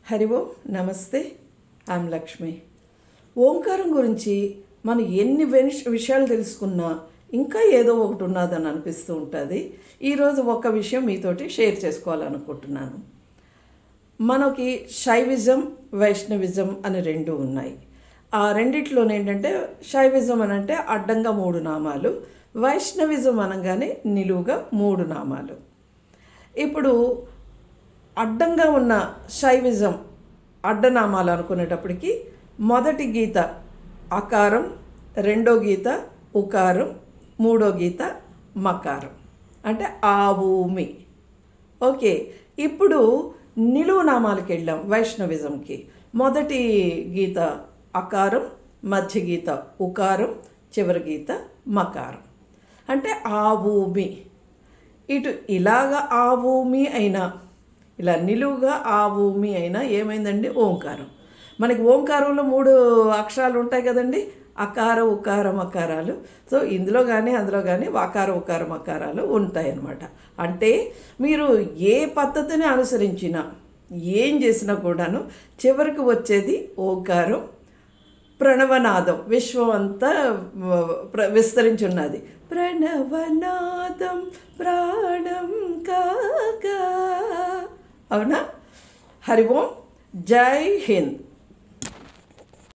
హరి ఓం నమస్తే. ఐఎమ్ లక్ష్మి. ఓంకారం గురించి మనం ఎన్ని విషయాలు తెలుసుకున్నా ఇంకా ఏదో ఒకటి ఉన్నదని అనిపిస్తూ ఉంటుంది. ఈరోజు ఒక విషయం మీతోటి షేర్ చేసుకోవాలనుకుంటున్నాను. మనకి శైవిజం, వైష్ణవిజం అని రెండు ఉన్నాయి. ఆ రెండిట్లోనే ఏంటంటే శైవిజం అని అంటే అడ్డంగా 3 నామాలు, వైష్ణవిజం అనగానే నిలువుగా 3 నామాలు. ఇప్పుడు అడ్డంగా ఉన్న శైవిజం అడ్డనామాలు అనుకునేటప్పటికి మొదటి గీత అకారం, రెండో గీత ఉకారం, మూడో గీత మకారం, అంటే ఆవూమి. ఓకే, ఇప్పుడు నిలువు నామాలకి వెళ్ళాం. వైష్ణవిజంకి మొదటి గీత అకారం, మధ్య గీత ఉకారం, చివరి గీత మకారం, అంటే ఆవూమి. ఇటు ఇలాగ ఆవూమి అయినా, ఇలా నిలువుగా ఆవూమి అయినా ఏమైందండి? ఓంకారం. మనకి ఓంకారంలో 3 అక్షరాలు ఉంటాయి కదండి, అకార ఉకార మకారాలు. సో ఇందులో కానీ అందులో కానీ అకార ఉకార మకారాలు ఉంటాయి అన్నమాట. అంటే మీరు ఏ పద్ధతిని అనుసరించినా, ఏం చేసినా కూడాను చివరికి వచ్చేది ఓంకారం. ప్రణవనాదం విశ్వం అంతా విస్తరించి ఉన్నది. ప్రణవనాదం ప్రాణం కాగా. అవునా? హరి ఓం. జై హింద్.